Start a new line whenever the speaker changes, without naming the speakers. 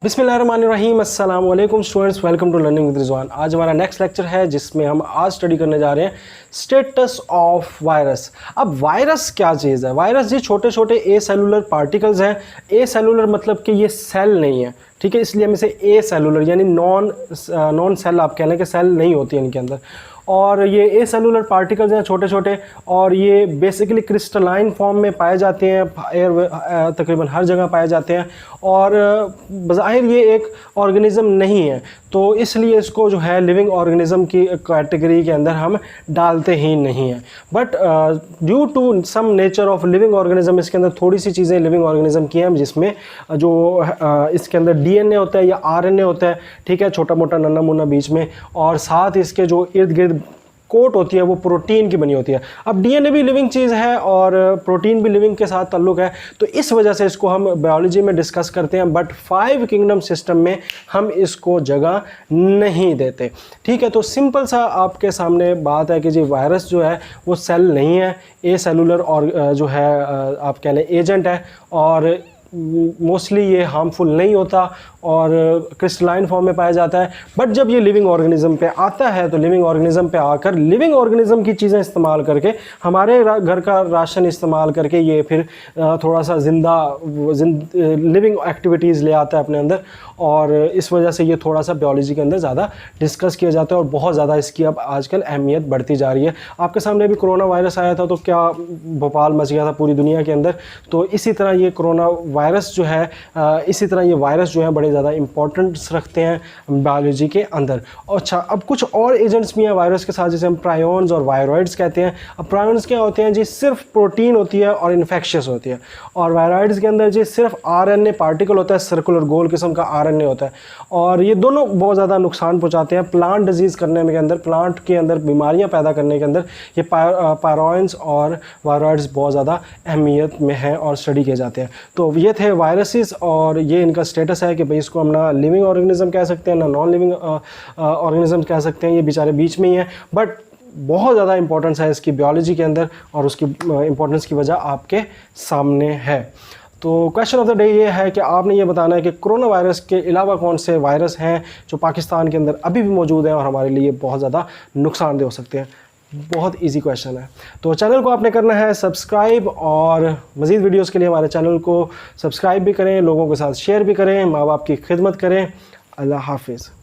बिस्मिल्लाहिर्रहमानिर्रहीम अस्सलाम वालेकुम students, welcome to learning with Rizwan. आज हमारा नेक्स्ट लेक्चर है जिसमें हम आज स्टडी करने जा रहे हैं स्टेटस ऑफ वायरस। अब वायरस क्या चीज़ है? वायरस ये छोटे छोटे ए सेलुलर पार्टिकल्स हैं। ए सेलुलर मतलब कि ये सेल नहीं है, ठीक है, इसलिए हम इसे ए सेलुलर यानी नॉन सेल आप कह लें कि सेल नहीं होती है इनके अंदर। और ये ए सेलुलर पार्टिकल्स हैं छोटे छोटे, और ये बेसिकली क्रिस्टलाइन फॉर्म में पाए जाते हैं, तकरीबन हर जगह पाए जाते हैं। और बज़ाहिर ये एक ऑर्गेनिज़म नहीं है, तो इसलिए इसको जो है लिविंग ऑर्गेनिज़म की कैटेगरी के अंदर हम डालते ही नहीं हैं। But due to some nature of living organism इसके अंदर थोड़ी सी चीज़ें लिविंग ऑर्गेनिज़म की हैं, जिसमें जो इसके अंदर डीएनए होता है या आरएनए होता है, ठीक है, छोटा मोटा नन्ना मुन्ना बीच में, और साथ इसके जो इर्द गिर्द कोट होती है वो प्रोटीन की बनी होती है। अब डीएनए भी लिविंग चीज़ है और प्रोटीन भी लिविंग के साथ ताल्लुक़ है, तो इस वजह से इसको हम बायोलॉजी में डिस्कस करते हैं, बट 5 किंगडम सिस्टम में हम इसको जगह नहीं देते। ठीक है, तो सिंपल सा आपके सामने बात है कि जी वायरस जो है वो सेल नहीं है, ए सेलुलर और जो है आप कह लें एजेंट है, और मोस्टली ये हार्मफुल नहीं होता और क्रिस्टलाइन फॉर्म में पाया जाता है। बट जब ये लिविंग ऑर्गेनिज़म पे आता है तो लिविंग ऑर्गेनिज़म पे आकर लिविंग ऑर्गेनिज़म की चीज़ें इस्तेमाल करके, हमारे घर का राशन इस्तेमाल करके ये फिर थोड़ा सा लिविंग एक्टिविटीज़ ले आता है अपने अंदर, और इस वजह से ये थोड़ा सा बायोलॉजी के अंदर ज़्यादा डिस्कस किया जाता है और बहुत ज़्यादा इसकी अब आजकल अहमियत बढ़ती जा रही है। आपके सामने भी कोरोना वायरस आया था तो क्या भोपाल मच गया था पूरी दुनिया के अंदर, तो इसी तरह ये कोरोना वायरस जो है इसी तरह ये वायरस जो है बड़े ज़्यादा इंपॉर्टेंस रखते हैं बायोलॉजी के अंदर। अच्छा, अब कुछ और एजेंट्स भी हैं वायरस के साथ, जैसे हम प्रायोन्स और वायरॉइड्स कहते हैं। अब प्रायोन्स क्या होते हैं जी? सिर्फ प्रोटीन होती है और इन्फेक्शियस होती है, और वायरॉइड्स के अंदर जी सिर्फ आरएनए पार्टिकल होता है, सर्कुलर गोल किस्म का आरएनए होता है, और ये दोनों बहुत ज़्यादा नुकसान पहुँचाते हैं प्लांट डिजीज़ करने के अंदर, प्लांट के अंदर बीमारियाँ पैदा करने के अंदर। ये प्रायोन्स और वायरॉइड्स बहुत ज़्यादा अहमियत में हैं और स्टडी किए जाते हैं। तो ये थे वायरसेस, और ये इनका स्टेटस है कि भाई इसको हम ना लिविंग ऑर्गेनिज्म कह सकते हैं ना नॉन लिविंग ऑर्गेनिज्म कह सकते हैं, ये बेचारे बीच में ही हैं। बट बहुत ज़्यादा इंपॉर्टेंस है इसकी बायोलॉजी के अंदर, और उसकी इंपॉर्टेंस की वजह आपके सामने है। तो क्वेश्चन ऑफ द डे ये है कि आपने ये बताना है कि कोरोना वायरस के अलावा कौन से वायरस हैं जो पाकिस्तान के अंदर अभी भी मौजूद हैं और हमारे लिए बहुत ज़्यादा नुकसानदेह हो सकते हैं। बहुत इजी क्वेश्चन है। तो चैनल को आपने करना है सब्सक्राइब, और मज़ीद वीडियोस के लिए हमारे चैनल को सब्सक्राइब भी करें, लोगों के साथ शेयर भी करें, माँ बाप की खिदमत करें। अल्लाह हाफिज़।